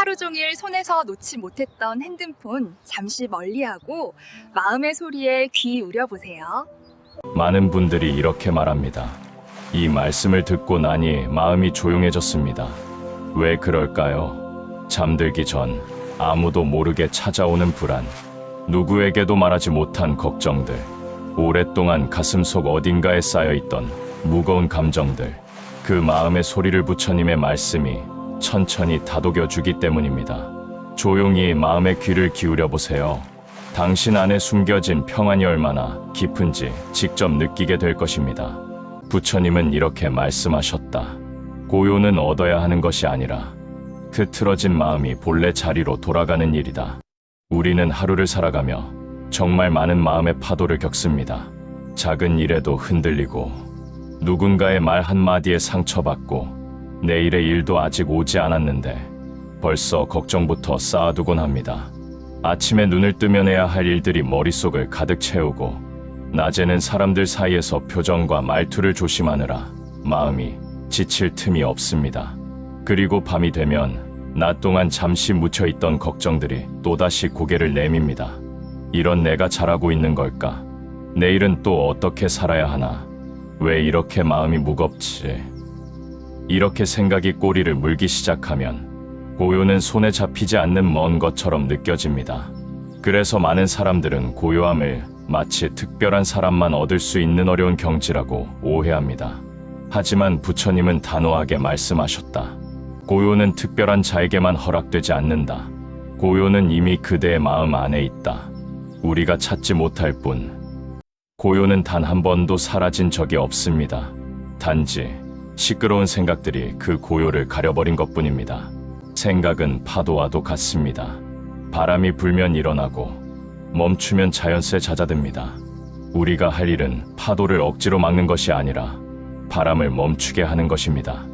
하루 종일 손에서 놓지 못했던 핸드폰 잠시 멀리하고 마음의 소리에 귀 우려보세요. 많은 분들이 이렇게 말합니다. 이 말씀을 듣고 나니 마음이 조용해졌습니다. 왜 그럴까요? 잠들기 전 아무도 모르게 찾아오는 불안, 누구에게도 말하지 못한 걱정들, 오랫동안 가슴속 어딘가에 쌓여있던 무거운 감정들, 그 마음의 소리를 부처님의 말씀이 천천히 다독여주기 때문입니다. 조용히 마음의 귀를 기울여 보세요. 당신 안에 숨겨진 평안이 얼마나 깊은지 직접 느끼게 될 것입니다. 부처님은 이렇게 말씀하셨다. 고요는 얻어야 하는 것이 아니라 흐트러진 마음이 본래 자리로 돌아가는 일이다. 우리는 하루를 살아가며 정말 많은 마음의 파도를 겪습니다. 작은 일에도 흔들리고 누군가의 말 한마디에 상처받고 내일의 일도 아직 오지 않았는데 벌써 걱정부터 쌓아두곤 합니다. 아침에 눈을 뜨면 해야 할 일들이 머릿속을 가득 채우고 낮에는 사람들 사이에서 표정과 말투를 조심하느라 마음이 지칠 틈이 없습니다. 그리고 밤이 되면 낮 동안 잠시 묻혀있던 걱정들이 또다시 고개를 내밉니다. 이런 내가 잘하고 있는 걸까? 내일은 또 어떻게 살아야 하나? 왜 이렇게 마음이 무겁지? 이렇게 생각이 꼬리를 물기 시작하면 고요는 손에 잡히지 않는 먼 것처럼 느껴집니다. 그래서 많은 사람들은 고요함을 마치 특별한 사람만 얻을 수 있는 어려운 경지라고 오해합니다. 하지만 부처님은 단호하게 말씀하셨다. 고요는 특별한 자에게만 허락되지 않는다. 고요는 이미 그대의 마음 안에 있다. 우리가 찾지 못할 뿐. 고요는 단 한 번도 사라진 적이 없습니다. 단지 시끄러운 생각들이 그 고요를 가려버린 것뿐입니다. 생각은 파도와도 같습니다. 바람이 불면 일어나고 멈추면 자연스레 잦아듭니다. 우리가 할 일은 파도를 억지로 막는 것이 아니라 바람을 멈추게 하는 것입니다.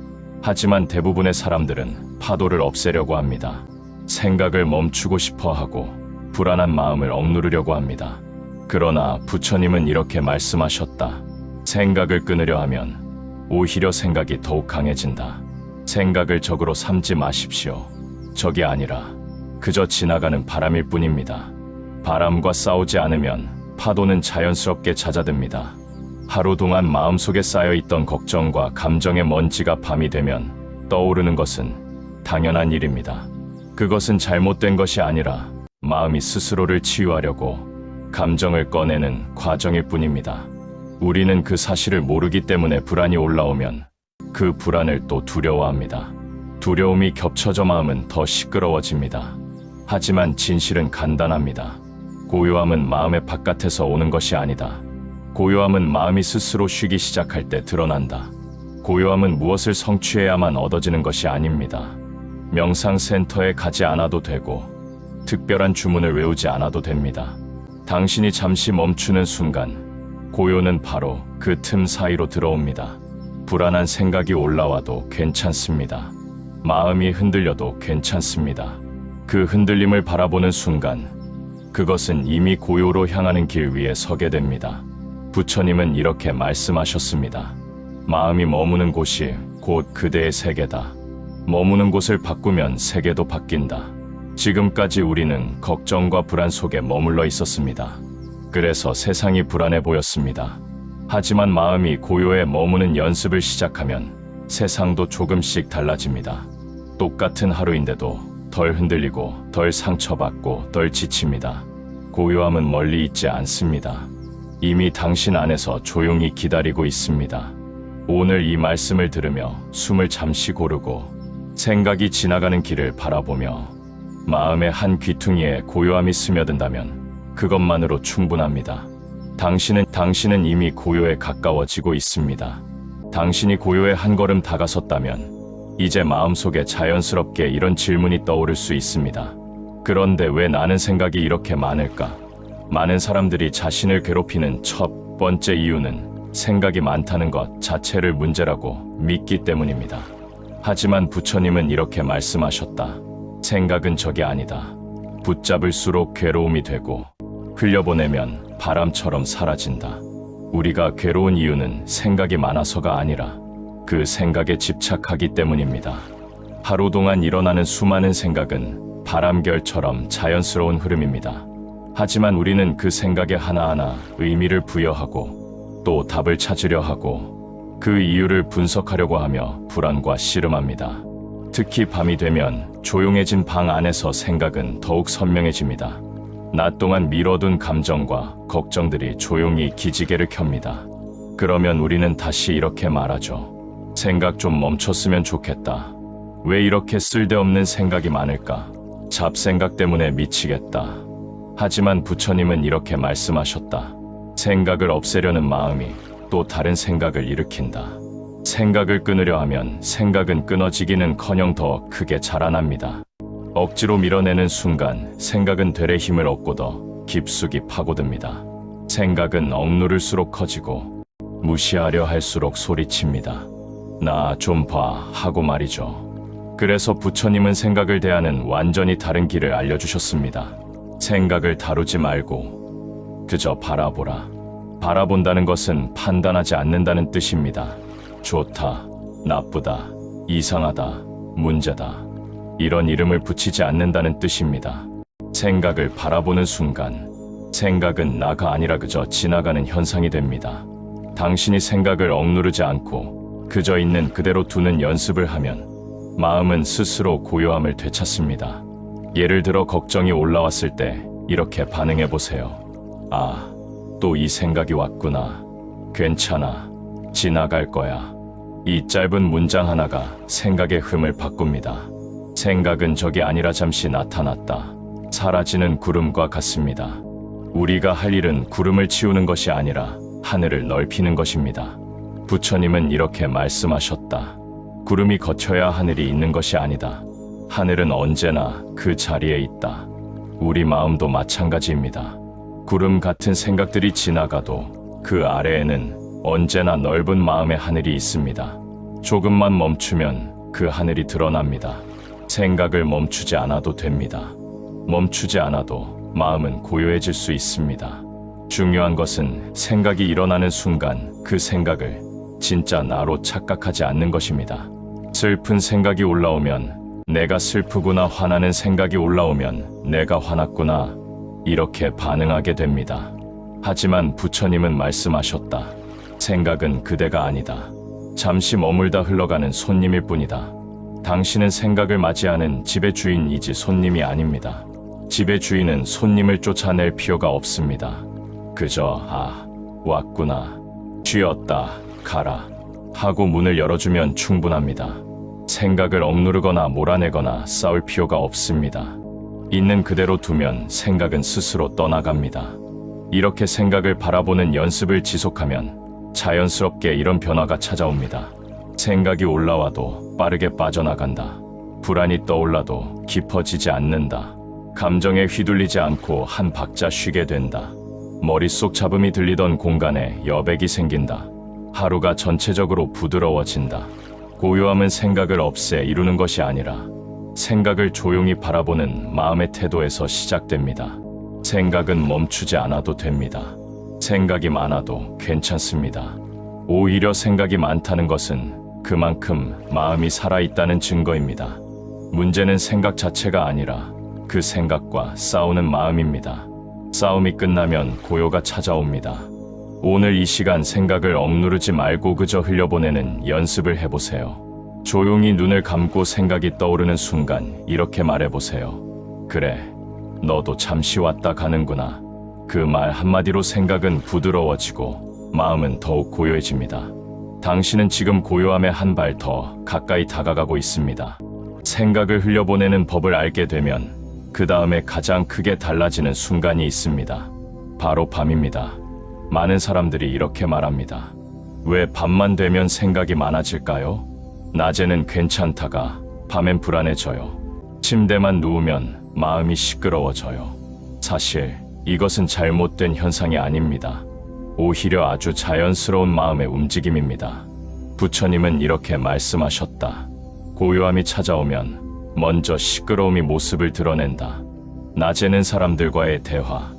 하지만 대부분의 사람들은 파도를 없애려고 합니다. 생각을 멈추고 싶어 하고 불안한 마음을 억누르려고 합니다. 그러나 부처님은 이렇게 말씀하셨다. 생각을 끊으려 하면 오히려 생각이 더욱 강해진다. 생각을 적으로 삼지 마십시오. 적이 아니라 그저 지나가는 바람일 뿐입니다. 바람과 싸우지 않으면 파도는 자연스럽게 잦아듭니다. 하루 동안 마음속에 쌓여있던 걱정과 감정의 먼지가 밤이 되면 떠오르는 것은 당연한 일입니다. 그것은 잘못된 것이 아니라 마음이 스스로를 치유하려고 감정을 꺼내는 과정일 뿐입니다. 우리는 그 사실을 모르기 때문에 불안이 올라오면 그 불안을 또 두려워합니다. 두려움이 겹쳐져 마음은 더 시끄러워집니다. 하지만 진실은 간단합니다. 고요함은 마음의 바깥에서 오는 것이 아니다. 고요함은 마음이 스스로 쉬기 시작할 때 드러난다. 고요함은 무엇을 성취해야만 얻어지는 것이 아닙니다. 명상센터에 가지 않아도 되고 특별한 주문을 외우지 않아도 됩니다. 당신이 잠시 멈추는 순간 고요는 바로 그 틈 사이로 들어옵니다. 불안한 생각이 올라와도 괜찮습니다. 마음이 흔들려도 괜찮습니다. 그 흔들림을 바라보는 순간 그것은 이미 고요로 향하는 길 위에 서게 됩니다. 부처님은 이렇게 말씀하셨습니다. 마음이 머무는 곳이 곧 그대의 세계다. 머무는 곳을 바꾸면 세계도 바뀐다. 지금까지 우리는 걱정과 불안 속에 머물러 있었습니다. 그래서 세상이 불안해 보였습니다. 하지만 마음이 고요에 머무는 연습을 시작하면 세상도 조금씩 달라집니다. 똑같은 하루인데도 덜 흔들리고 덜 상처받고 덜 지칩니다. 고요함은 멀리 있지 않습니다. 이미 당신 안에서 조용히 기다리고 있습니다. 오늘 이 말씀을 들으며 숨을 잠시 고르고 생각이 지나가는 길을 바라보며 마음의 한 귀퉁이에 고요함이 스며든다면 그것만으로 충분합니다. 당신은 이미 고요에 가까워지고 있습니다. 당신이 고요에 한 걸음 다가섰다면 이제 마음속에 자연스럽게 이런 질문이 떠오를 수 있습니다. 그런데 왜 나는 생각이 이렇게 많을까? 많은 사람들이 자신을 괴롭히는 첫 번째 이유는 생각이 많다는 것 자체를 문제라고 믿기 때문입니다. 하지만 부처님은 이렇게 말씀하셨다. 생각은 적이 아니다. 붙잡을수록 괴로움이 되고 흘려보내면 바람처럼 사라진다. 우리가 괴로운 이유는 생각이 많아서가 아니라 그 생각에 집착하기 때문입니다. 하루 동안 일어나는 수많은 생각은 바람결처럼 자연스러운 흐름입니다. 하지만 우리는 그 생각에 하나하나 의미를 부여하고 또 답을 찾으려 하고 그 이유를 분석하려고 하며 불안과 씨름합니다. 특히 밤이 되면 조용해진 방 안에서 생각은 더욱 선명해집니다. 낮 동안 미뤄둔 감정과 걱정들이 조용히 기지개를 켭니다. 그러면 우리는 다시 이렇게 말하죠. 생각 좀 멈췄으면 좋겠다. 왜 이렇게 쓸데없는 생각이 많을까? 잡생각 때문에 미치겠다. 하지만 부처님은 이렇게 말씀하셨다. 생각을 없애려는 마음이 또 다른 생각을 일으킨다. 생각을 끊으려 하면 생각은 끊어지기는커녕 더 크게 자라납니다. 억지로 밀어내는 순간 생각은 되레 힘을 얻고 더 깊숙이 파고듭니다. 생각은 억누를수록 커지고 무시하려 할수록 소리칩니다. 나 좀 봐 하고 말이죠. 그래서 부처님은 생각을 대하는 완전히 다른 길을 알려주셨습니다. 생각을 다루지 말고 그저 바라보라. 바라본다는 것은 판단하지 않는다는 뜻입니다. 좋다, 나쁘다, 이상하다, 문제다. 이런 이름을 붙이지 않는다는 뜻입니다. 생각을 바라보는 순간 생각은 나가 아니라 그저 지나가는 현상이 됩니다. 당신이 생각을 억누르지 않고 그저 있는 그대로 두는 연습을 하면 마음은 스스로 고요함을 되찾습니다. 예를 들어 걱정이 올라왔을 때 이렇게 반응해 보세요. 아, 또 이 생각이 왔구나. 괜찮아. 지나갈 거야. 이 짧은 문장 하나가 생각의 흐름을 바꿉니다. 생각은 적이 아니라 잠시 나타났다. 사라지는 구름과 같습니다. 우리가 할 일은 구름을 치우는 것이 아니라 하늘을 넓히는 것입니다. 부처님은 이렇게 말씀하셨다. 구름이 걷혀야 하늘이 있는 것이 아니다. 하늘은 언제나 그 자리에 있다. 우리 마음도 마찬가지입니다. 구름 같은 생각들이 지나가도 그 아래에는 언제나 넓은 마음의 하늘이 있습니다. 조금만 멈추면 그 하늘이 드러납니다. 생각을 멈추지 않아도 됩니다. 멈추지 않아도 마음은 고요해질 수 있습니다. 중요한 것은 생각이 일어나는 순간 그 생각을 진짜 나로 착각하지 않는 것입니다. 슬픈 생각이 올라오면 내가 슬프구나, 화나는 생각이 올라오면 내가 화났구나, 이렇게 반응하게 됩니다. 하지만 부처님은 말씀하셨다. 생각은 그대가 아니다. 잠시 머물다 흘러가는 손님일 뿐이다. 당신은 생각을 맞이하는 집의 주인이지 손님이 아닙니다. 집의 주인은 손님을 쫓아낼 필요가 없습니다. 그저 왔구나, 쉬었다, 가라 하고 문을 열어주면 충분합니다. 생각을 억누르거나 몰아내거나 싸울 필요가 없습니다. 있는 그대로 두면 생각은 스스로 떠나갑니다. 이렇게 생각을 바라보는 연습을 지속하면 자연스럽게 이런 변화가 찾아옵니다. 생각이 올라와도 빠르게 빠져나간다. 불안이 떠올라도 깊어지지 않는다. 감정에 휘둘리지 않고 한 박자 쉬게 된다. 머릿속 잡음이 들리던 공간에 여백이 생긴다. 하루가 전체적으로 부드러워진다. 고요함은 생각을 없애 이루는 것이 아니라 생각을 조용히 바라보는 마음의 태도에서 시작됩니다. 생각은 멈추지 않아도 됩니다. 생각이 많아도 괜찮습니다. 오히려 생각이 많다는 것은 그만큼 마음이 살아있다는 증거입니다. 문제는 생각 자체가 아니라 그 생각과 싸우는 마음입니다. 싸움이 끝나면 고요가 찾아옵니다. 오늘 이 시간 생각을 억누르지 말고 그저 흘려보내는 연습을 해보세요. 조용히 눈을 감고 생각이 떠오르는 순간 이렇게 말해보세요. 그래, 너도 잠시 왔다 가는구나. 그 말 한마디로 생각은 부드러워지고 마음은 더욱 고요해집니다. 당신은 지금 고요함에 한 발 더 가까이 다가가고 있습니다. 생각을 흘려보내는 법을 알게 되면 그 다음에 가장 크게 달라지는 순간이 있습니다. 바로 밤입니다. 많은 사람들이 이렇게 말합니다. 왜 밤만 되면 생각이 많아질까요? 낮에는 괜찮다가 밤엔 불안해져요. 침대만 누우면 마음이 시끄러워져요. 사실 이것은 잘못된 현상이 아닙니다. 오히려 아주 자연스러운 마음의 움직임입니다. 부처님은 이렇게 말씀하셨다. 고요함이 찾아오면 먼저 시끄러움이 모습을 드러낸다. 낮에는 사람들과의 대화,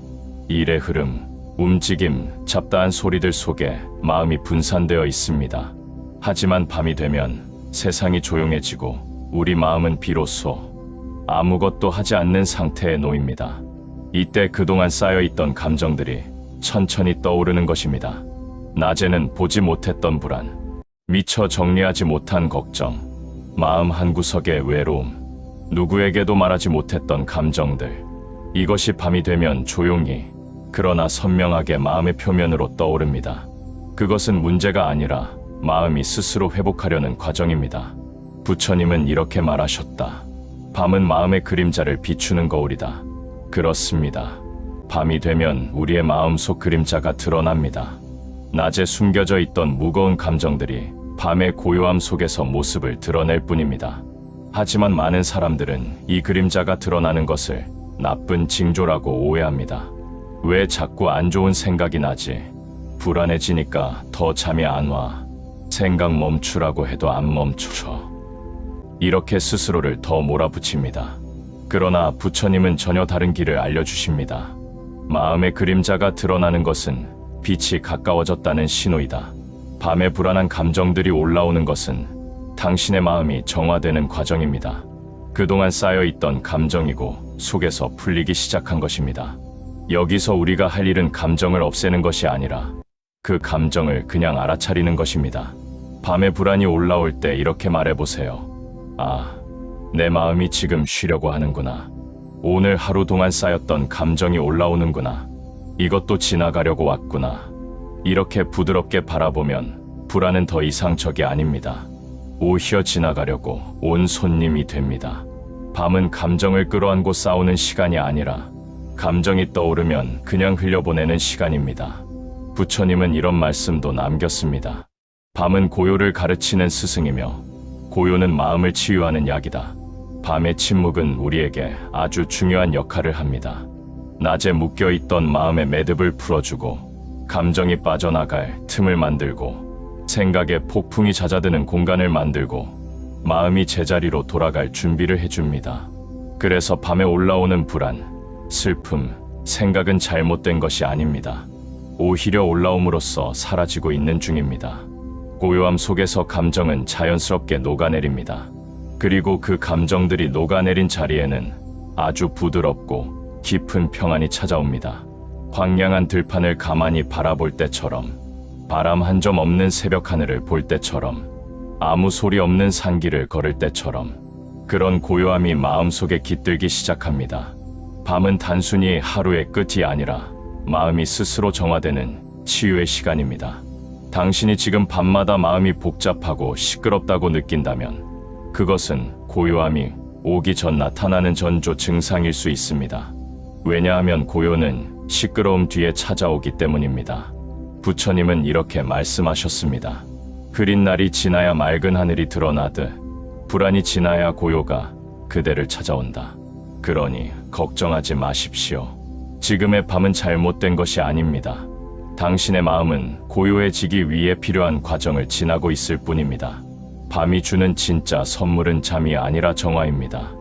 일의 흐름, 움직임, 잡다한 소리들 속에 마음이 분산되어 있습니다. 하지만 밤이 되면 세상이 조용해지고 우리 마음은 비로소 아무것도 하지 않는 상태에 놓입니다. 이때 그동안 쌓여있던 감정들이 천천히 떠오르는 것입니다. 낮에는 보지 못했던 불안, 미처 정리하지 못한 걱정, 마음 한구석의 외로움, 누구에게도 말하지 못했던 감정들. 이것이 밤이 되면 조용히, 그러나 선명하게 마음의 표면으로 떠오릅니다. 그것은 문제가 아니라 마음이 스스로 회복하려는 과정입니다. 부처님은 이렇게 말하셨다. 밤은 마음의 그림자를 비추는 거울이다. 그렇습니다. 밤이 되면 우리의 마음속 그림자가 드러납니다. 낮에 숨겨져 있던 무거운 감정들이 밤의 고요함 속에서 모습을 드러낼 뿐입니다. 하지만 많은 사람들은 이 그림자가 드러나는 것을 나쁜 징조라고 오해합니다. 왜 자꾸 안 좋은 생각이 나지? 불안해지니까 더 잠이 안 와. 생각 멈추라고 해도 안 멈춰. 이렇게 스스로를 더 몰아붙입니다. 그러나 부처님은 전혀 다른 길을 알려주십니다. 마음의 그림자가 드러나는 것은 빛이 가까워졌다는 신호이다. 밤에 불안한 감정들이 올라오는 것은 당신의 마음이 정화되는 과정입니다. 그동안 쌓여있던 감정이고 속에서 풀리기 시작한 것입니다. 여기서 우리가 할 일은 감정을 없애는 것이 아니라 그 감정을 그냥 알아차리는 것입니다. 밤에 불안이 올라올 때 이렇게 말해보세요. 아, 내 마음이 지금 쉬려고 하는구나. 오늘 하루 동안 쌓였던 감정이 올라오는구나. 이것도 지나가려고 왔구나. 이렇게 부드럽게 바라보면 불안은 더 이상 적이 아닙니다. 오히려 지나가려고 온 손님이 됩니다. 밤은 감정을 끌어안고 싸우는 시간이 아니라 감정이 떠오르면 그냥 흘려보내는 시간입니다. 부처님은 이런 말씀도 남겼습니다. 밤은 고요를 가르치는 스승이며 고요는 마음을 치유하는 약이다. 밤의 침묵은 우리에게 아주 중요한 역할을 합니다. 낮에 묶여있던 마음의 매듭을 풀어주고 감정이 빠져나갈 틈을 만들고 생각의 폭풍이 잦아드는 공간을 만들고 마음이 제자리로 돌아갈 준비를 해줍니다. 그래서 밤에 올라오는 불안, 슬픔, 생각은 잘못된 것이 아닙니다. 오히려 올라옴으로써 사라지고 있는 중입니다. 고요함 속에서 감정은 자연스럽게 녹아내립니다. 그리고 그 감정들이 녹아내린 자리에는 아주 부드럽고 깊은 평안이 찾아옵니다. 황량한 들판을 가만히 바라볼 때처럼, 바람 한 점 없는 새벽 하늘을 볼 때처럼, 아무 소리 없는 산길을 걸을 때처럼 그런 고요함이 마음속에 깃들기 시작합니다. 밤은 단순히 하루의 끝이 아니라 마음이 스스로 정화되는 치유의 시간입니다. 당신이 지금 밤마다 마음이 복잡하고 시끄럽다고 느낀다면 그것은 고요함이 오기 전 나타나는 전조 증상일 수 있습니다. 왜냐하면 고요는 시끄러움 뒤에 찾아오기 때문입니다. 부처님은 이렇게 말씀하셨습니다. 흐린 날이 지나야 맑은 하늘이 드러나듯 불안이 지나야 고요가 그대를 찾아온다. 그러니 걱정하지 마십시오. 지금의 밤은 잘못된 것이 아닙니다. 당신의 마음은 고요해지기 위해 필요한 과정을 지나고 있을 뿐입니다. 밤이 주는 진짜 선물은 잠이 아니라 정화입니다.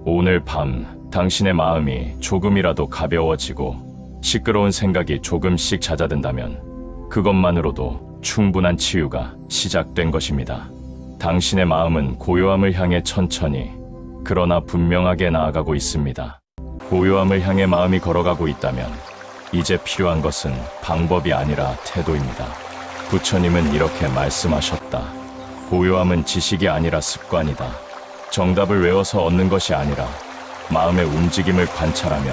오늘 밤 당신의 마음이 조금이라도 가벼워지고 시끄러운 생각이 조금씩 잦아든다면 그것만으로도 충분한 치유가 시작된 것입니다. 당신의 마음은 고요함을 향해 천천히 그러나 분명하게 나아가고 있습니다. 고요함을 향해 마음이 걸어가고 있다면 이제 필요한 것은 방법이 아니라 태도입니다. 부처님은 이렇게 말씀하셨다. 고요함은 지식이 아니라 습관이다. 정답을 외워서 얻는 것이 아니라 마음의 움직임을 관찰하며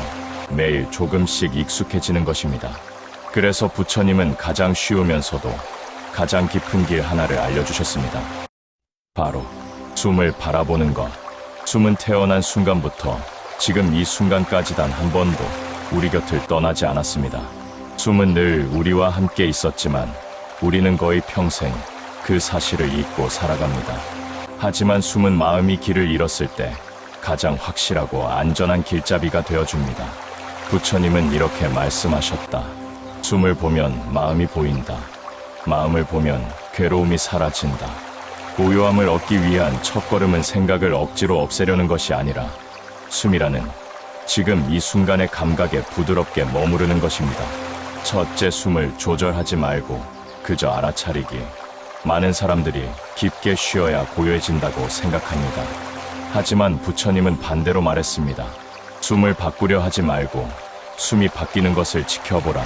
매일 조금씩 익숙해지는 것입니다. 그래서 부처님은 가장 쉬우면서도 가장 깊은 길 하나를 알려주셨습니다. 바로 숨을 바라보는 것. 숨은 태어난 순간부터 지금 이 순간까지 단 한 번도 우리 곁을 떠나지 않았습니다. 숨은 늘 우리와 함께 있었지만 우리는 거의 평생 그 사실을 잊고 살아갑니다. 하지만 숨은 마음이 길을 잃었을 때 가장 확실하고 안전한 길잡이가 되어줍니다. 부처님은 이렇게 말씀하셨다. 숨을 보면 마음이 보인다. 마음을 보면 괴로움이 사라진다. 고요함을 얻기 위한 첫걸음은 생각을 억지로 없애려는 것이 아니라 숨이라는 지금 이 순간의 감각에 부드럽게 머무르는 것입니다. 첫째, 숨을 조절하지 말고 그저 알아차리기. 많은 사람들이 깊게 쉬어야 고요해진다고 생각합니다. 하지만 부처님은 반대로 말했습니다. 숨을 바꾸려 하지 말고 숨이 바뀌는 것을 지켜보라.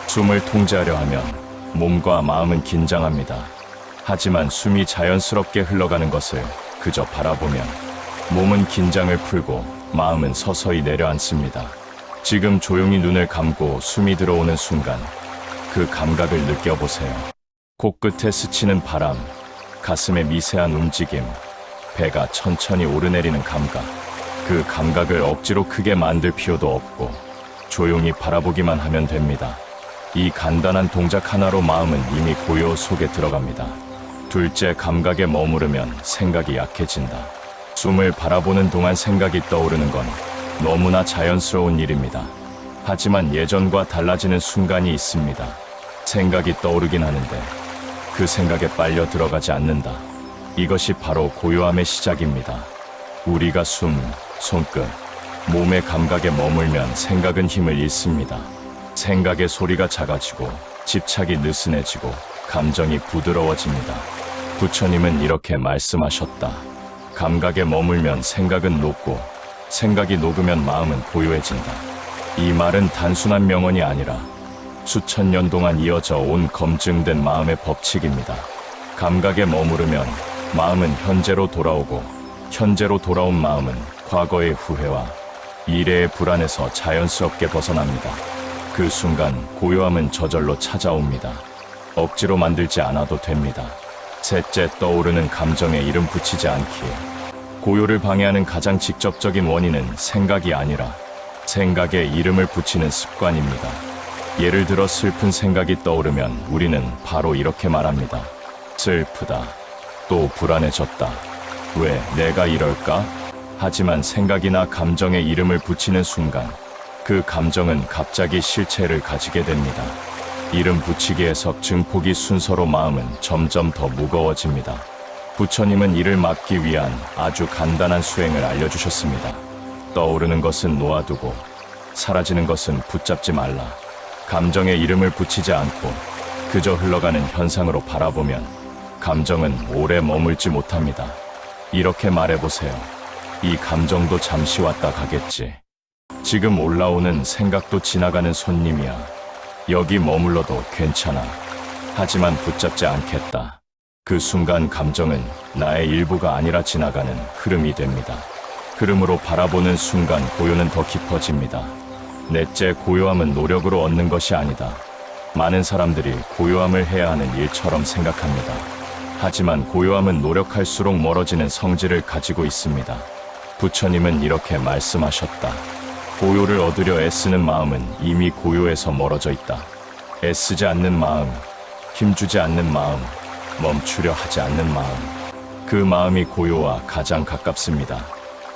숨을 통제하려 하면 몸과 마음은 긴장합니다. 하지만 숨이 자연스럽게 흘러가는 것을 그저 바라보면 몸은 긴장을 풀고 마음은 서서히 내려앉습니다. 지금 조용히 눈을 감고 숨이 들어오는 순간 그 감각을 느껴보세요. 코끝에 스치는 바람, 가슴의 미세한 움직임, 배가 천천히 오르내리는 감각. 그 감각을 억지로 크게 만들 필요도 없고 조용히 바라보기만 하면 됩니다. 이 간단한 동작 하나로 마음은 이미 고요 속에 들어갑니다. 둘째, 감각에 머무르면 생각이 약해진다. 숨을 바라보는 동안 생각이 떠오르는 건 너무나 자연스러운 일입니다. 하지만 예전과 달라지는 순간이 있습니다. 생각이 떠오르긴 하는데 그 생각에 빨려 들어가지 않는다. 이것이 바로 고요함의 시작입니다. 우리가 숨, 손끝, 몸의 감각에 머물면 생각은 힘을 잃습니다. 생각의 소리가 작아지고 집착이 느슨해지고 감정이 부드러워집니다. 부처님은 이렇게 말씀하셨다. 감각에 머물면 생각은 녹고 생각이 녹으면 마음은 고요해진다. 이 말은 단순한 명언이 아니라 수천 년 동안 이어져 온 검증된 마음의 법칙입니다. 감각에 머무르면 마음은 현재로 돌아오고 현재로 돌아온 마음은 과거의 후회와 미래의 불안에서 자연스럽게 벗어납니다. 그 순간 고요함은 저절로 찾아옵니다. 억지로 만들지 않아도 됩니다. 셋째, 떠오르는 감정에 이름 붙이지 않기. 고요를 방해하는 가장 직접적인 원인은 생각이 아니라 생각에 이름을 붙이는 습관입니다. 예를 들어 슬픈 생각이 떠오르면 우리는 바로 이렇게 말합니다. 슬프다. 또 불안해졌다. 왜 내가 이럴까? 하지만 생각이나 감정에 이름을 붙이는 순간 그 감정은 갑자기 실체를 가지게 됩니다. 이름 붙이기에서 증폭이 순서로 마음은 점점 더 무거워집니다. 부처님은 이를 막기 위한 아주 간단한 수행을 알려주셨습니다. 떠오르는 것은 놓아두고 사라지는 것은 붙잡지 말라. 감정에 이름을 붙이지 않고 그저 흘러가는 현상으로 바라보면 감정은 오래 머물지 못합니다. 이렇게 말해보세요. 이 감정도 잠시 왔다 가겠지. 지금 올라오는 생각도 지나가는 손님이야. 여기 머물러도 괜찮아. 하지만 붙잡지 않겠다. 그 순간 감정은 나의 일부가 아니라 지나가는 흐름이 됩니다. 흐름으로 바라보는 순간 고요는 더 깊어집니다. 넷째, 고요함은 노력으로 얻는 것이 아니다. 많은 사람들이 고요함을 해야 하는 일처럼 생각합니다. 하지만 고요함은 노력할수록 멀어지는 성질을 가지고 있습니다. 부처님은 이렇게 말씀하셨다. 고요를 얻으려 애쓰는 마음은 이미 고요에서 멀어져 있다. 애쓰지 않는 마음, 힘주지 않는 마음, 멈추려 하지 않는 마음. 그 마음이 고요와 가장 가깝습니다.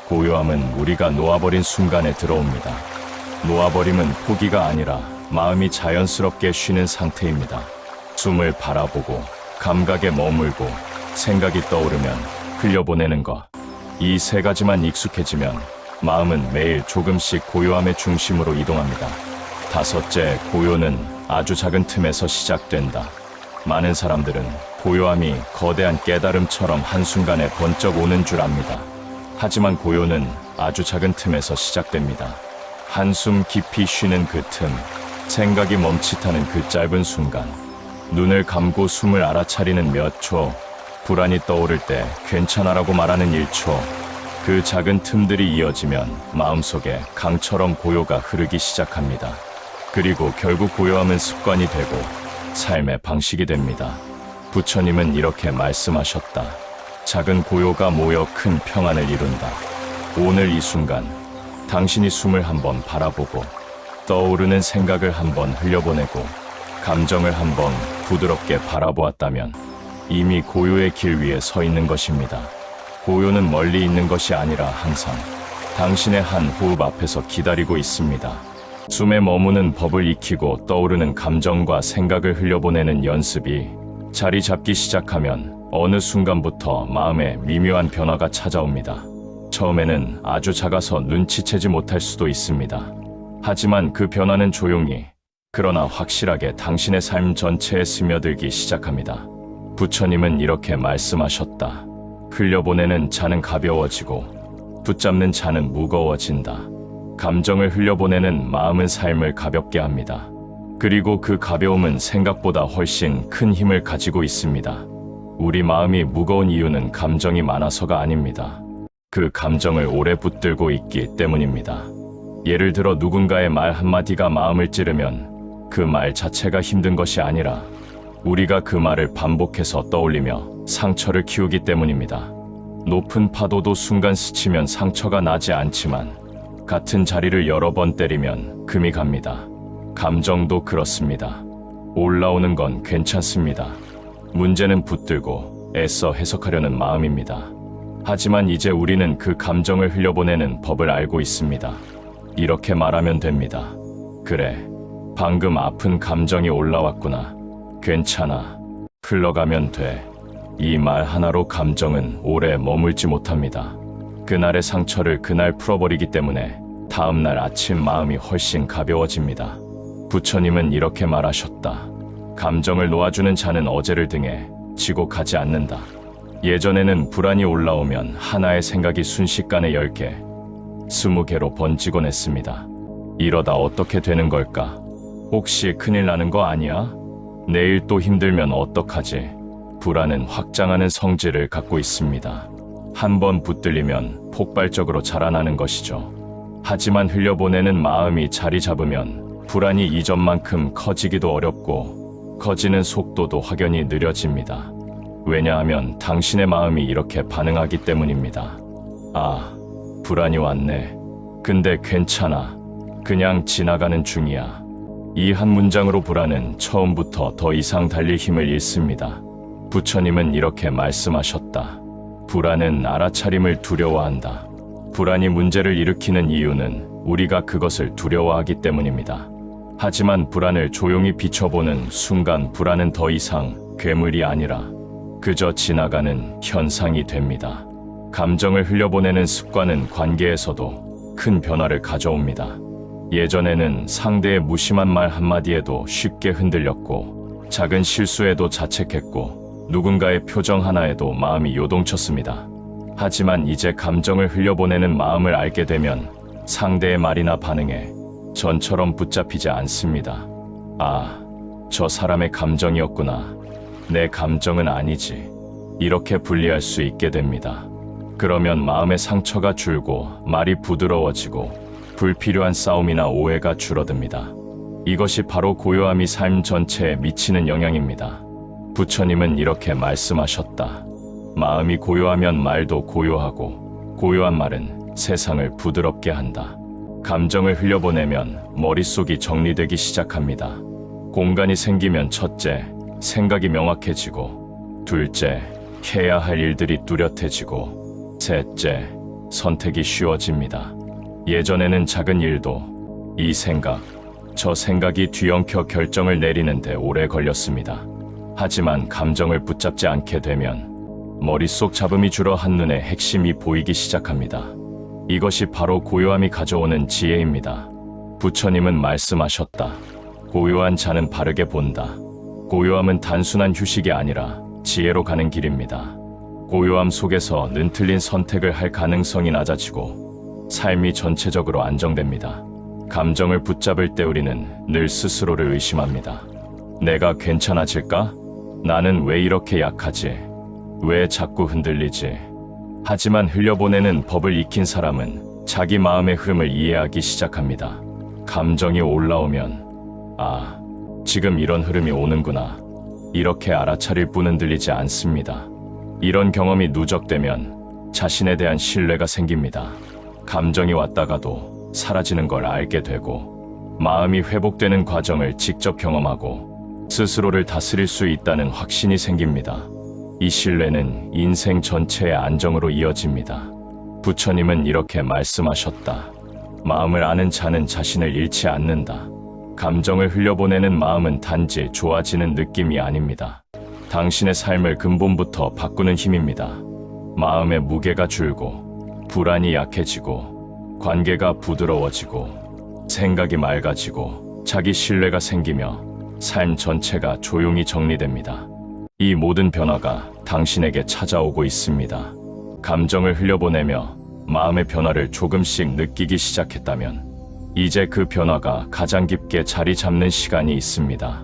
고요함은 우리가 놓아버린 순간에 들어옵니다. 놓아버림은 포기가 아니라 마음이 자연스럽게 쉬는 상태입니다. 숨을 바라보고 감각에 머물고 생각이 떠오르면 흘려보내는 것. 이 세 가지만 익숙해지면 마음은 매일 조금씩 고요함의 중심으로 이동합니다. 다섯째, 고요는 아주 작은 틈에서 시작된다. 많은 사람들은 고요함이 거대한 깨달음처럼 한순간에 번쩍 오는 줄 압니다. 하지만 고요는 아주 작은 틈에서 시작됩니다. 한숨 깊이 쉬는 그 틈, 생각이 멈칫하는 그 짧은 순간, 눈을 감고 숨을 알아차리는 몇 초, 불안이 떠오를 때 괜찮아라고 말하는 1초, 그 작은 틈들이 이어지면 마음속에 강처럼 고요가 흐르기 시작합니다. 그리고 결국 고요함은 습관이 되고 삶의 방식이 됩니다. 부처님은 이렇게 말씀하셨다. 작은 고요가 모여 큰 평안을 이룬다. 오늘 이 순간 당신이 숨을 한번 바라보고 떠오르는 생각을 한번 흘려보내고 감정을 한번 부드럽게 바라보았다면 이미 고요의 길 위에 서 있는 것입니다. 고요는 멀리 있는 것이 아니라 항상 당신의 한 호흡 앞에서 기다리고 있습니다. 숨에 머무는 법을 익히고 떠오르는 감정과 생각을 흘려보내는 연습이 자리 잡기 시작하면 어느 순간부터 마음에 미묘한 변화가 찾아옵니다. 처음에는 아주 작아서 눈치채지 못할 수도 있습니다. 하지만 그 변화는 조용히, 그러나 확실하게 당신의 삶 전체에 스며들기 시작합니다. 부처님은 이렇게 말씀하셨다. 흘려보내는 자는 가벼워지고 붙잡는 잔은 무거워진다. 감정을 흘려보내는 마음은 삶을 가볍게 합니다. 그리고 그 가벼움은 생각보다 훨씬 큰 힘을 가지고 있습니다. 우리 마음이 무거운 이유는 감정이 많아서가 아닙니다. 그 감정을 오래 붙들고 있기 때문입니다. 예를 들어 누군가의 말 한마디가 마음을 찌르면 그 말 자체가 힘든 것이 아니라 우리가 그 말을 반복해서 떠올리며 상처를 키우기 때문입니다. 높은 파도도 순간 스치면 상처가 나지 않지만 같은 자리를 여러 번 때리면 금이 갑니다. 감정도 그렇습니다. 올라오는 건 괜찮습니다. 문제는 붙들고 애써 해석하려는 마음입니다. 하지만 이제 우리는 그 감정을 흘려보내는 법을 알고 있습니다. 이렇게 말하면 됩니다. 그래, 방금 아픈 감정이 올라왔구나. 괜찮아. 흘러가면 돼. 이 말 하나로 감정은 오래 머물지 못합니다. 그날의 상처를 그날 풀어버리기 때문에 다음날 아침 마음이 훨씬 가벼워집니다. 부처님은 이렇게 말하셨다. 감정을 놓아주는 자는 어제를 등에 지고 가지 않는다. 예전에는 불안이 올라오면 하나의 생각이 순식간에 10개, 20개로 번지곤 했습니다. 이러다 어떻게 되는 걸까? 혹시 큰일 나는 거 아니야? 내일 또 힘들면 어떡하지? 불안은 확장하는 성질을 갖고 있습니다. 한번 붙들리면 폭발적으로 자라나는 것이죠. 하지만 흘려보내는 마음이 자리 잡으면 불안이 이전만큼 커지기도 어렵고 커지는 속도도 확연히 느려집니다. 왜냐하면 당신의 마음이 이렇게 반응하기 때문입니다. 아, 불안이 왔네. 근데 괜찮아. 그냥 지나가는 중이야. 이 한 문장으로 불안은 처음부터 더 이상 달릴 힘을 잃습니다. 부처님은 이렇게 말씀하셨다. 불안은 알아차림을 두려워한다. 불안이 문제를 일으키는 이유는 우리가 그것을 두려워하기 때문입니다. 하지만 불안을 조용히 비춰보는 순간 불안은 더 이상 괴물이 아니라 그저 지나가는 현상이 됩니다. 감정을 흘려보내는 습관은 관계에서도 큰 변화를 가져옵니다. 예전에는 상대의 무심한 말 한마디에도 쉽게 흔들렸고 작은 실수에도 자책했고 누군가의 표정 하나에도 마음이 요동쳤습니다. 하지만 이제 감정을 흘려보내는 마음을 알게 되면 상대의 말이나 반응에 전처럼 붙잡히지 않습니다. 아, 저 사람의 감정이었구나. 내 감정은 아니지. 이렇게 분리할 수 있게 됩니다. 그러면 마음의 상처가 줄고 말이 부드러워지고 불필요한 싸움이나 오해가 줄어듭니다. 이것이 바로 고요함이 삶 전체에 미치는 영향입니다. 부처님은 이렇게 말씀하셨다. 마음이 고요하면 말도 고요하고 고요한 말은 세상을 부드럽게 한다. 감정을 흘려보내면 머릿속이 정리되기 시작합니다. 공간이 생기면 첫째, 생각이 명확해지고 둘째, 해야 할 일들이 뚜렷해지고 셋째, 선택이 쉬워집니다. 예전에는 작은 일도 이 생각, 저 생각이 뒤엉켜 결정을 내리는데 오래 걸렸습니다. 하지만 감정을 붙잡지 않게 되면 머릿속 잡음이 줄어 한눈에 핵심이 보이기 시작합니다. 이것이 바로 고요함이 가져오는 지혜입니다. 부처님은 말씀하셨다. 고요한 자는 바르게 본다. 고요함은 단순한 휴식이 아니라 지혜로 가는 길입니다. 고요함 속에서 는틀린 선택을 할 가능성이 낮아지고 삶이 전체적으로 안정됩니다. 감정을 붙잡을 때 우리는 늘 스스로를 의심합니다. 내가 괜찮아질까? 나는 왜 이렇게 약하지? 왜 자꾸 흔들리지? 하지만 흘려보내는 법을 익힌 사람은 자기 마음의 흐름을 이해하기 시작합니다. 감정이 올라오면 아, 지금 이런 흐름이 오는구나. 이렇게 알아차릴 뿐 흔들리지 않습니다. 이런 경험이 누적되면 자신에 대한 신뢰가 생깁니다. 감정이 왔다가도 사라지는 걸 알게 되고 마음이 회복되는 과정을 직접 경험하고 스스로를 다스릴 수 있다는 확신이 생깁니다. 이 신뢰는 인생 전체의 안정으로 이어집니다. 부처님은 이렇게 말씀하셨다. 마음을 아는 자는 자신을 잃지 않는다. 감정을 흘려보내는 마음은 단지 좋아지는 느낌이 아닙니다. 당신의 삶을 근본부터 바꾸는 힘입니다. 마음의 무게가 줄고 불안이 약해지고 관계가 부드러워지고 생각이 맑아지고 자기 신뢰가 생기며 삶 전체가 조용히 정리됩니다. 이 모든 변화가 당신에게 찾아오고 있습니다. 감정을 흘려보내며 마음의 변화를 조금씩 느끼기 시작했다면 이제 그 변화가 가장 깊게 자리 잡는 시간이 있습니다.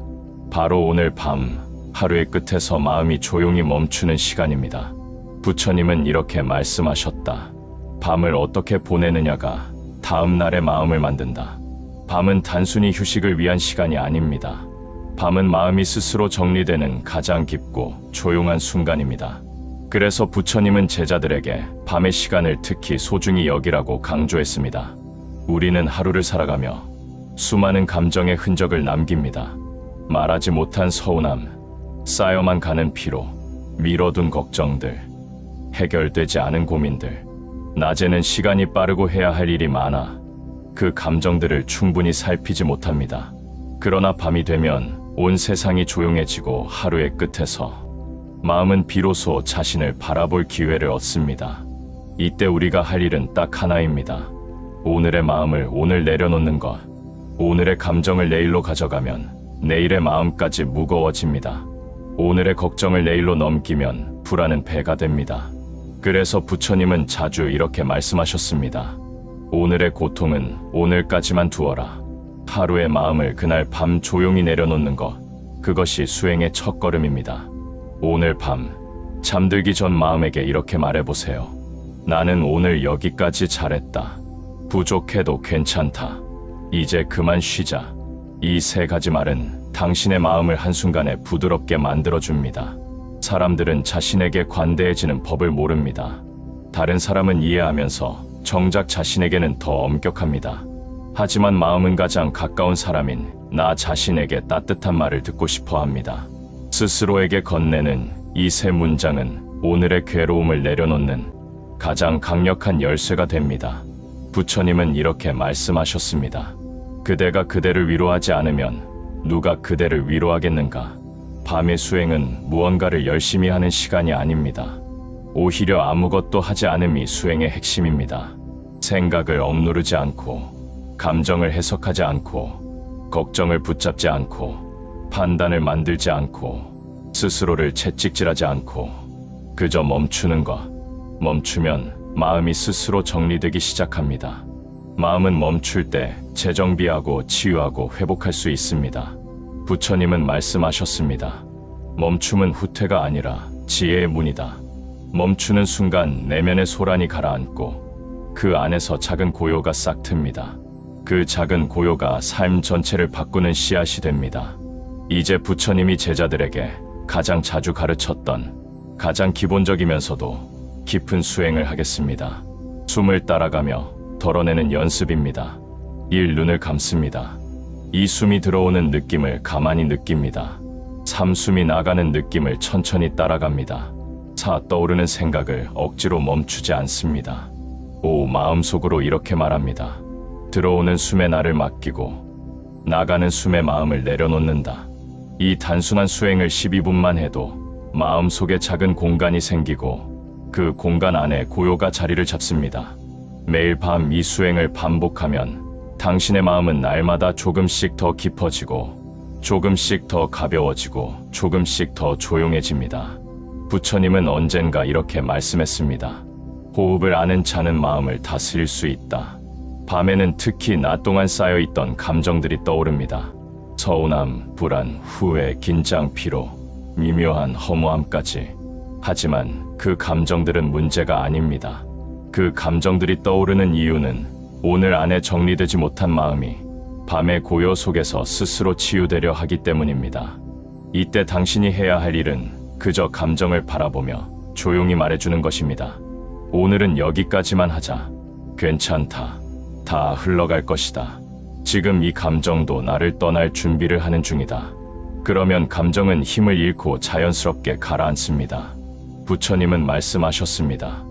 바로 오늘 밤, 하루의 끝에서 마음이 조용히 멈추는 시간입니다. 부처님은 이렇게 말씀하셨다. 밤을 어떻게 보내느냐가 다음 날의 마음을 만든다. 밤은 단순히 휴식을 위한 시간이 아닙니다. 밤은 마음이 스스로 정리되는 가장 깊고 조용한 순간입니다. 그래서 부처님은 제자들에게 밤의 시간을 특히 소중히 여기라고 강조했습니다. 우리는 하루를 살아가며 수많은 감정의 흔적을 남깁니다. 말하지 못한 서운함, 쌓여만 가는 피로, 미뤄둔 걱정들, 해결되지 않은 고민들. 낮에는 시간이 빠르고 해야 할 일이 많아 그 감정들을 충분히 살피지 못합니다. 그러나 밤이 되면 온 세상이 조용해지고 하루의 끝에서 마음은 비로소 자신을 바라볼 기회를 얻습니다. 이때 우리가 할 일은 딱 하나입니다. 오늘의 마음을 오늘 내려놓는 것. 오늘의 감정을 내일로 가져가면 내일의 마음까지 무거워집니다. 오늘의 걱정을 내일로 넘기면 불안은 배가 됩니다. 그래서 부처님은 자주 이렇게 말씀하셨습니다. 오늘의 고통은 오늘까지만 두어라. 하루의 마음을 그날 밤 조용히 내려놓는 것. 그것이 수행의 첫걸음입니다. 오늘 밤, 잠들기 전 마음에게 이렇게 말해보세요. 나는 오늘 여기까지 잘했다. 부족해도 괜찮다. 이제 그만 쉬자. 이 세 가지 말은 당신의 마음을 한순간에 부드럽게 만들어줍니다. 사람들은 자신에게 관대해지는 법을 모릅니다. 다른 사람은 이해하면서 정작 자신에게는 더 엄격합니다. 하지만 마음은 가장 가까운 사람인 나 자신에게 따뜻한 말을 듣고 싶어 합니다. 스스로에게 건네는 이 세 문장은 오늘의 괴로움을 내려놓는 가장 강력한 열쇠가 됩니다. 부처님은 이렇게 말씀하셨습니다. 그대가 그대를 위로하지 않으면 누가 그대를 위로하겠는가? 밤의 수행은 무언가를 열심히 하는 시간이 아닙니다. 오히려 아무것도 하지 않음이 수행의 핵심입니다. 생각을 억누르지 않고, 감정을 해석하지 않고, 걱정을 붙잡지 않고, 판단을 만들지 않고, 스스로를 채찍질하지 않고, 그저 멈추는 것. 멈추면 마음이 스스로 정리되기 시작합니다. 마음은 멈출 때 재정비하고 치유하고 회복할 수 있습니다. 부처님은 말씀하셨습니다. 멈춤은 후퇴가 아니라 지혜의 문이다. 멈추는 순간 내면의 소란이 가라앉고 그 안에서 작은 고요가 싹 틉니다. 그 작은 고요가 삶 전체를 바꾸는 씨앗이 됩니다. 이제 부처님이 제자들에게 가장 자주 가르쳤던 가장 기본적이면서도 깊은 수행을 하겠습니다. 숨을 따라가며 덜어내는 연습입니다. 1. 눈을 감습니다. 이 숨이 들어오는 느낌을 가만히 느낍니다. 3. 숨이 나가는 느낌을 천천히 따라갑니다. 4. 떠오르는 생각을 억지로 멈추지 않습니다. 5. 마음속으로 이렇게 말합니다. 들어오는 숨에 나를 맡기고 나가는 숨에 마음을 내려놓는다. 이 단순한 수행을 12분만 해도 마음속에 작은 공간이 생기고 그 공간 안에 고요가 자리를 잡습니다. 매일 밤 이 수행을 반복하면 당신의 마음은 날마다 조금씩 더 깊어지고 조금씩 더 가벼워지고 조금씩 더 조용해집니다. 부처님은 언젠가 이렇게 말씀했습니다. 호흡을 아는 자는 마음을 다스릴 수 있다. 밤에는 특히 낮 동안 쌓여있던 감정들이 떠오릅니다. 서운함, 불안, 후회, 긴장, 피로, 미묘한 허무함까지. 하지만 그 감정들은 문제가 아닙니다. 그 감정들이 떠오르는 이유는 오늘 안에 정리되지 못한 마음이 밤의 고요 속에서 스스로 치유되려 하기 때문입니다. 이때 당신이 해야 할 일은 그저 감정을 바라보며 조용히 말해주는 것입니다. 오늘은 여기까지만 하자. 괜찮다. 다 흘러갈 것이다. 지금 이 감정도 나를 떠날 준비를 하는 중이다. 그러면 감정은 힘을 잃고 자연스럽게 가라앉습니다. 부처님은 말씀하셨습니다.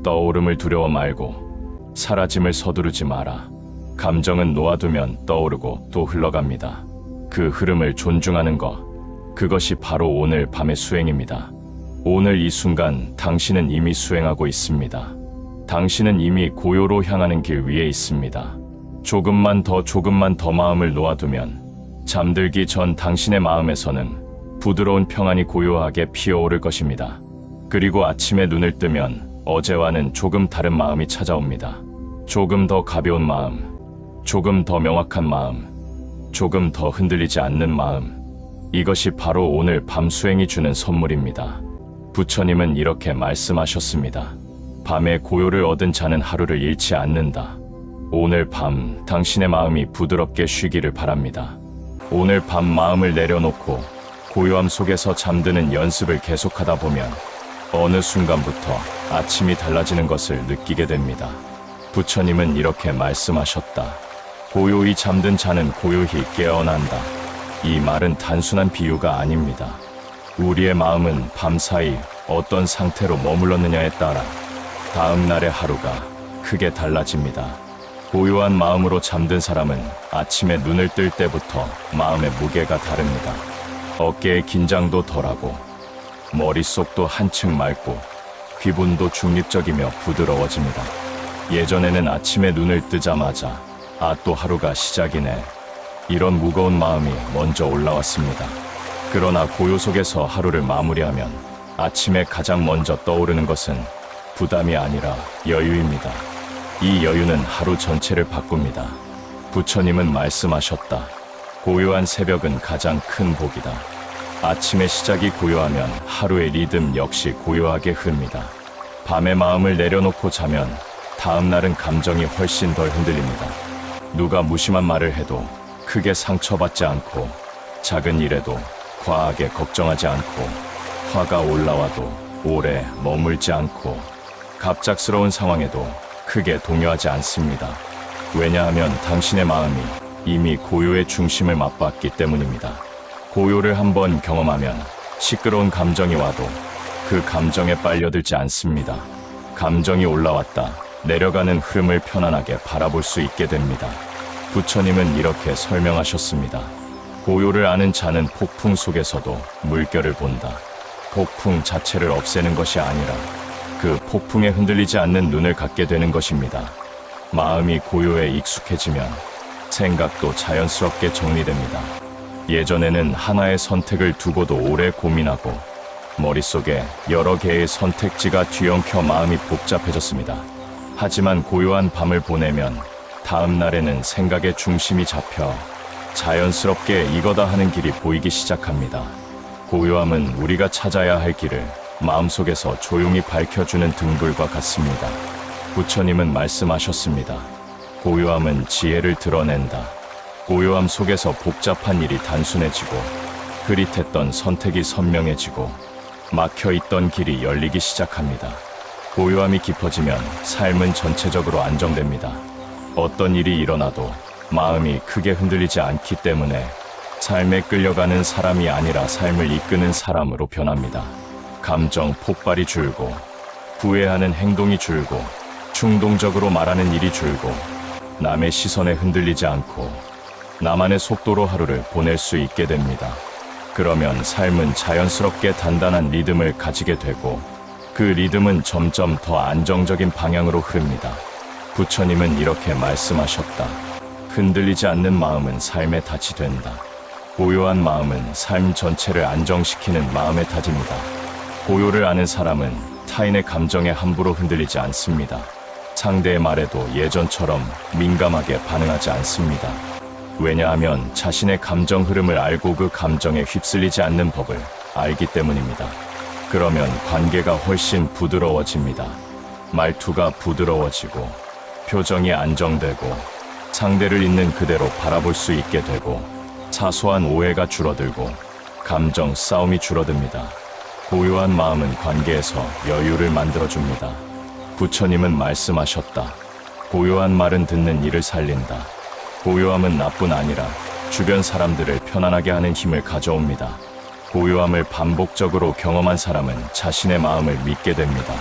떠오름을 두려워 말고 사라짐을 서두르지 마라. 감정은 놓아두면 떠오르고 또 흘러갑니다. 그 흐름을 존중하는 것, 그것이 바로 오늘 밤의 수행입니다. 오늘 이 순간 당신은 이미 수행하고 있습니다. 당신은 이미 고요로 향하는 길 위에 있습니다. 조금만 더 마음을 놓아두면 잠들기 전 당신의 마음에서는 부드러운 평안이 고요하게 피어오를 것입니다. 그리고 아침에 눈을 뜨면 어제와는 조금 다른 마음이 찾아옵니다. 조금 더 가벼운 마음, 조금 더 명확한 마음, 조금 더 흔들리지 않는 마음. 이것이 바로 오늘 밤 수행이 주는 선물입니다. 부처님은 이렇게 말씀하셨습니다. 밤에 고요를 얻은 자는 하루를 잃지 않는다. 오늘 밤 당신의 마음이 부드럽게 쉬기를 바랍니다. 오늘 밤 마음을 내려놓고 고요함 속에서 잠드는 연습을 계속하다 보면 어느 순간부터 아침이 달라지는 것을 느끼게 됩니다. 부처님은 이렇게 말씀하셨다. 고요히 잠든 자는 고요히 깨어난다. 이 말은 단순한 비유가 아닙니다. 우리의 마음은 밤사이 어떤 상태로 머물렀느냐에 따라 다음 날의 하루가 크게 달라집니다. 고요한 마음으로 잠든 사람은 아침에 눈을 뜰 때부터 마음의 무게가 다릅니다. 어깨의 긴장도 덜하고 머릿속도 한층 맑고 기분도 중립적이며 부드러워집니다. 예전에는 아침에 눈을 뜨자마자 또 하루가 시작이네. 이런 무거운 마음이 먼저 올라왔습니다. 그러나 고요 속에서 하루를 마무리하면 아침에 가장 먼저 떠오르는 것은 부담이 아니라 여유입니다. 이 여유는 하루 전체를 바꿉니다. 부처님은 말씀하셨다. 고요한 새벽은 가장 큰 복이다. 아침의 시작이 고요하면 하루의 리듬 역시 고요하게 흐릅니다. 밤에 마음을 내려놓고 자면 다음 날은 감정이 훨씬 덜 흔들립니다. 누가 무심한 말을 해도 크게 상처받지 않고, 작은 일에도 과하게 걱정하지 않고, 화가 올라와도 오래 머물지 않고, 갑작스러운 상황에도 크게 동요하지 않습니다. 왜냐하면 당신의 마음이 이미 고요의 중심을 맛봤기 때문입니다. 고요를 한번 경험하면 시끄러운 감정이 와도 그 감정에 빨려들지 않습니다. 감정이 올라왔다, 내려가는 흐름을 편안하게 바라볼 수 있게 됩니다. 부처님은 이렇게 설명하셨습니다. 고요를 아는 자는 폭풍 속에서도 물결을 본다. 폭풍 자체를 없애는 것이 아니라 그 폭풍에 흔들리지 않는 눈을 갖게 되는 것입니다. 마음이 고요에 익숙해지면 생각도 자연스럽게 정리됩니다. 예전에는 하나의 선택을 두고도 오래 고민하고 머릿속에 여러 개의 선택지가 뒤엉켜 마음이 복잡해졌습니다. 하지만 고요한 밤을 보내면 다음 날에는 생각의 중심이 잡혀 자연스럽게 이거다 하는 길이 보이기 시작합니다. 고요함은 우리가 찾아야 할 길을 마음속에서 조용히 밝혀주는 등불과 같습니다. 부처님은 말씀하셨습니다. 고요함은 지혜를 드러낸다. 고요함 속에서 복잡한 일이 단순해지고 흐릿했던 선택이 선명해지고 막혀있던 길이 열리기 시작합니다. 고요함이 깊어지면 삶은 전체적으로 안정됩니다. 어떤 일이 일어나도 마음이 크게 흔들리지 않기 때문에 삶에 끌려가는 사람이 아니라 삶을 이끄는 사람으로 변합니다. 감정 폭발이 줄고 후회하는 행동이 줄고 충동적으로 말하는 일이 줄고 남의 시선에 흔들리지 않고 나만의 속도로 하루를 보낼 수 있게 됩니다. 그러면 삶은 자연스럽게 단단한 리듬을 가지게 되고 그 리듬은 점점 더 안정적인 방향으로 흐릅니다. 부처님은 이렇게 말씀하셨다. 흔들리지 않는 마음은 삶의 닻이 된다. 고요한 마음은 삶 전체를 안정시키는 마음의 닻입니다. 고요를 아는 사람은 타인의 감정에 함부로 흔들리지 않습니다. 상대의 말에도 예전처럼 민감하게 반응하지 않습니다. 왜냐하면 자신의 감정 흐름을 알고 그 감정에 휩쓸리지 않는 법을 알기 때문입니다. 그러면 관계가 훨씬 부드러워집니다. 말투가 부드러워지고 표정이 안정되고 상대를 있는 그대로 바라볼 수 있게 되고 사소한 오해가 줄어들고 감정 싸움이 줄어듭니다. 고요한 마음은 관계에서 여유를 만들어줍니다. 부처님은 말씀하셨다. 고요한 말은 듣는 이를 살린다. 고요함은 나뿐 아니라 주변 사람들을 편안하게 하는 힘을 가져옵니다. 고요함을 반복적으로 경험한 사람은 자신의 마음을 믿게 됩니다.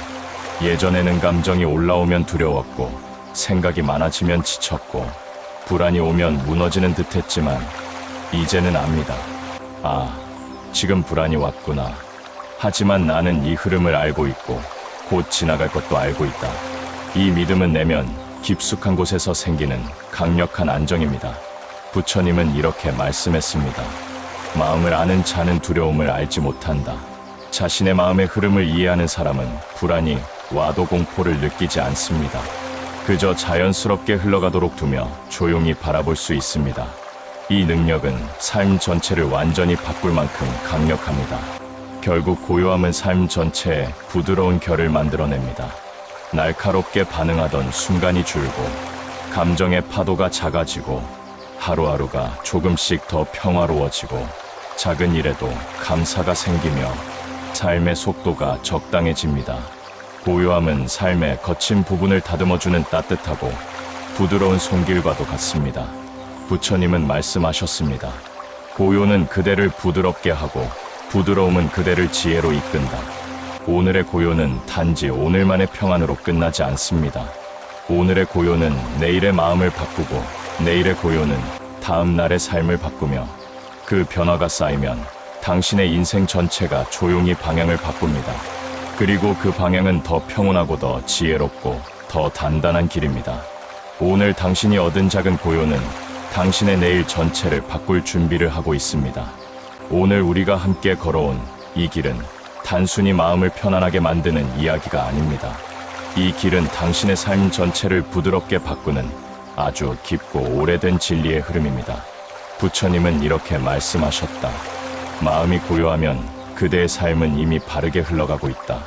예전에는 감정이 올라오면 두려웠고 생각이 많아지면 지쳤고 불안이 오면 무너지는 듯했지만 이제는 압니다. 지금 불안이 왔구나. 하지만 나는 이 흐름을 알고 있고 곧 지나갈 것도 알고 있다. 이 믿음은 내면 깊숙한 곳에서 생기는 강력한 안정입니다. 부처님은 이렇게 말씀했습니다. 마음을 아는 자는 두려움을 알지 못한다. 자신의 마음의 흐름을 이해하는 사람은 불안이 와도 공포를 느끼지 않습니다. 그저 자연스럽게 흘러가도록 두며 조용히 바라볼 수 있습니다. 이 능력은 삶 전체를 완전히 바꿀 만큼 강력합니다. 결국 고요함은 삶 전체에 부드러운 결을 만들어냅니다. 날카롭게 반응하던 순간이 줄고 감정의 파도가 작아지고 하루하루가 조금씩 더 평화로워지고 작은 일에도 감사가 생기며 삶의 속도가 적당해집니다. 고요함은 삶의 거친 부분을 다듬어주는 따뜻하고 부드러운 손길과도 같습니다. 부처님은 말씀하셨습니다. 고요는 그대를 부드럽게 하고 부드러움은 그대를 지혜로 이끈다. 오늘의 고요는 단지 오늘만의 평안으로 끝나지 않습니다. 오늘의 고요는 내일의 마음을 바꾸고 내일의 고요는 다음 날의 삶을 바꾸며 그 변화가 쌓이면 당신의 인생 전체가 조용히 방향을 바꿉니다. 그리고 그 방향은 더 평온하고 더 지혜롭고 더 단단한 길입니다. 오늘 당신이 얻은 작은 고요는 당신의 내일 전체를 바꿀 준비를 하고 있습니다. 오늘 우리가 함께 걸어온 이 길은 단순히 마음을 편안하게 만드는 이야기가 아닙니다. 이 길은 당신의 삶 전체를 부드럽게 바꾸는 아주 깊고 오래된 진리의 흐름입니다. 부처님은 이렇게 말씀하셨다. 마음이 고요하면 그대의 삶은 이미 바르게 흘러가고 있다.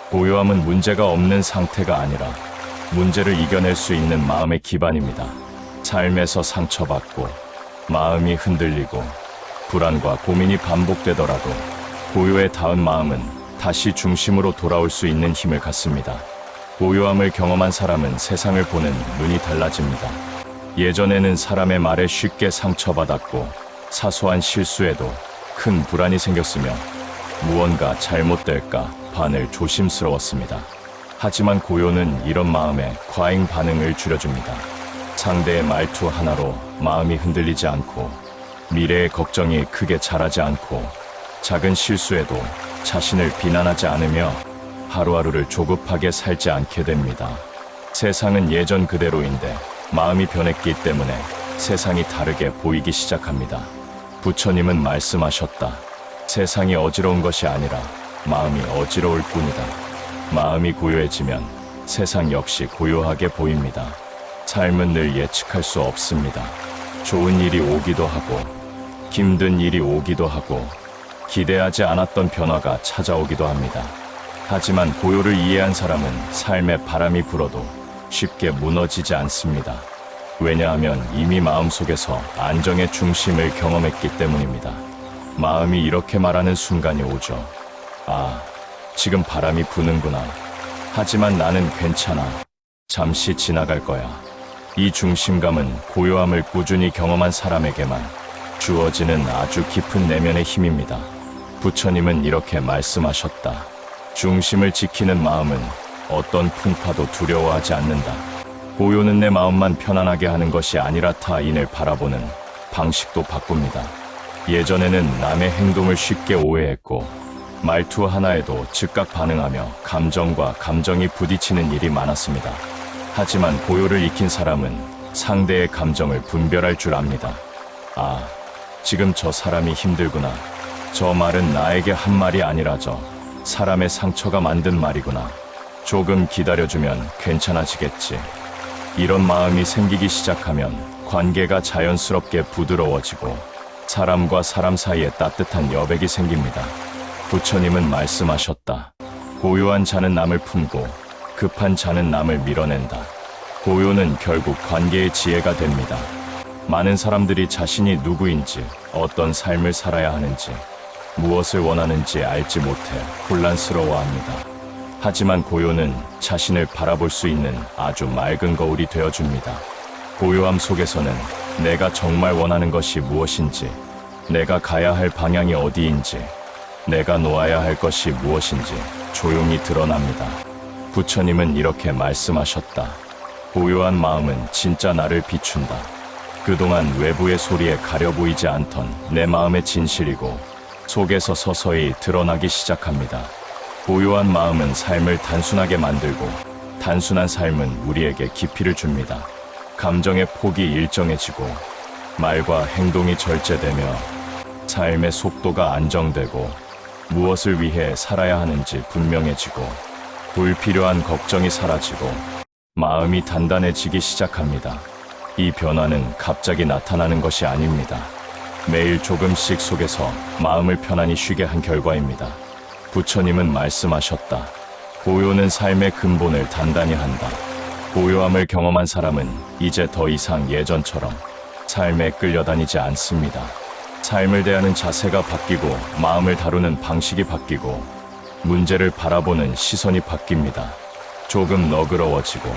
고요함은 문제가 없는 상태가 아니라 문제를 이겨낼 수 있는 마음의 기반입니다. 삶에서 상처받고 마음이 흔들리고 불안과 고민이 반복되더라도 고요에 닿은 마음은 다시 중심으로 돌아올 수 있는 힘을 갖습니다. 고요함을 경험한 사람은 세상을 보는 눈이 달라집니다. 예전에는 사람의 말에 쉽게 상처받았고 사소한 실수에도 큰 불안이 생겼으며 무언가 잘못될까 반을 조심스러웠습니다. 하지만 고요는 이런 마음의 과잉 반응을 줄여줍니다. 상대의 말투 하나로 마음이 흔들리지 않고 미래의 걱정이 크게 자라지 않고 작은 실수에도 자신을 비난하지 않으며 하루하루를 조급하게 살지 않게 됩니다. 세상은 예전 그대로인데 마음이 변했기 때문에 세상이 다르게 보이기 시작합니다. 부처님은 말씀하셨다. 세상이 어지러운 것이 아니라 마음이 어지러울 뿐이다. 마음이 고요해지면 세상 역시 고요하게 보입니다. 삶은 늘 예측할 수 없습니다. 좋은 일이 오기도 하고 힘든 일이 오기도 하고 기대하지 않았던 변화가 찾아오기도 합니다. 하지만 고요를 이해한 사람은 삶에 바람이 불어도 쉽게 무너지지 않습니다. 왜냐하면 이미 마음속에서 안정의 중심을 경험했기 때문입니다. 마음이 이렇게 말하는 순간이 오죠. 아, 지금 바람이 부는구나. 하지만 나는 괜찮아. 잠시 지나갈 거야. 이 중심감은 고요함을 꾸준히 경험한 사람에게만 주어지는 아주 깊은 내면의 힘입니다. 부처님은 이렇게 말씀하셨다. 중심을 지키는 마음은 어떤 풍파도 두려워하지 않는다. 고요는 내 마음만 편안하게 하는 것이 아니라 타인을 바라보는 방식도 바꿉니다. 예전에는 남의 행동을 쉽게 오해했고 말투 하나에도 즉각 반응하며 감정과 감정이 부딪히는 일이 많았습니다. 하지만 고요를 익힌 사람은 상대의 감정을 분별할 줄 압니다. 아, 지금 저 사람이 힘들구나. 저 말은 나에게 한 말이 아니라 저 사람의 상처가 만든 말이구나. 조금 기다려주면 괜찮아지겠지. 이런 마음이 생기기 시작하면 관계가 자연스럽게 부드러워지고 사람과 사람 사이에 따뜻한 여백이 생깁니다. 부처님은 말씀하셨다. 고요한 자는 남을 품고 급한 자는 남을 밀어낸다. 고요는 결국 관계의 지혜가 됩니다. 많은 사람들이 자신이 누구인지, 어떤 삶을 살아야 하는지, 무엇을 원하는지 알지 못해 혼란스러워합니다. 하지만 고요는 자신을 바라볼 수 있는 아주 맑은 거울이 되어줍니다. 고요함 속에서는 내가 정말 원하는 것이 무엇인지, 내가 가야 할 방향이 어디인지, 내가 놓아야 할 것이 무엇인지 조용히 드러납니다. 부처님은 이렇게 말씀하셨다. 고요한 마음은 진짜 나를 비춘다. 그동안 외부의 소리에 가려 보이지 않던 내 마음의 진실이고 속에서 서서히 드러나기 시작합니다. 고요한 마음은 삶을 단순하게 만들고 단순한 삶은 우리에게 깊이를 줍니다. 감정의 폭이 일정해지고 말과 행동이 절제되며 삶의 속도가 안정되고 무엇을 위해 살아야 하는지 분명해지고 불필요한 걱정이 사라지고 마음이 단단해지기 시작합니다. 이 변화는 갑자기 나타나는 것이 아닙니다. 매일 조금씩 속에서 마음을 편안히 쉬게 한 결과입니다. 부처님은 말씀하셨다. 고요는 삶의 근본을 단단히 한다. 고요함을 경험한 사람은 이제 더 이상 예전처럼 삶에 끌려다니지 않습니다. 삶을 대하는 자세가 바뀌고 마음을 다루는 방식이 바뀌고 문제를 바라보는 시선이 바뀝니다. 조금 너그러워지고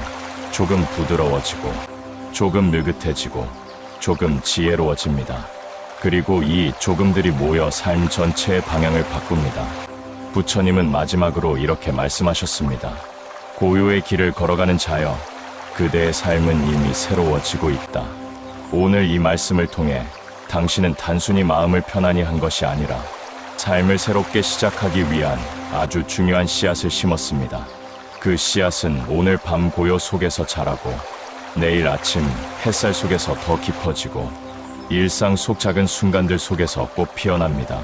조금 부드러워지고 조금 느긋해지고 조금 지혜로워집니다. 그리고 이 조금들이 모여 삶 전체의 방향을 바꿉니다. 부처님은 마지막으로 이렇게 말씀하셨습니다. 고요의 길을 걸어가는 자여, 그대의 삶은 이미 새로워지고 있다. 오늘 이 말씀을 통해 당신은 단순히 마음을 편안히 한 것이 아니라 삶을 새롭게 시작하기 위한 아주 중요한 씨앗을 심었습니다. 그 씨앗은 오늘 밤 고요 속에서 자라고 내일 아침 햇살 속에서 더 깊어지고 일상 속 작은 순간들 속에서 꽃 피어납니다.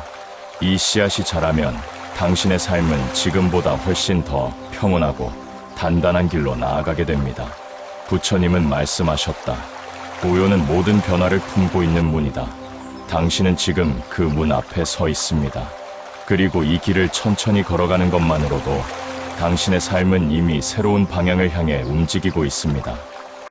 이 씨앗이 자라면 당신의 삶은 지금보다 훨씬 더 평온하고 단단한 길로 나아가게 됩니다. 부처님은 말씀하셨다. 고요는 모든 변화를 품고 있는 문이다. 당신은 지금 그 문 앞에 서 있습니다. 그리고 이 길을 천천히 걸어가는 것만으로도 당신의 삶은 이미 새로운 방향을 향해 움직이고 있습니다.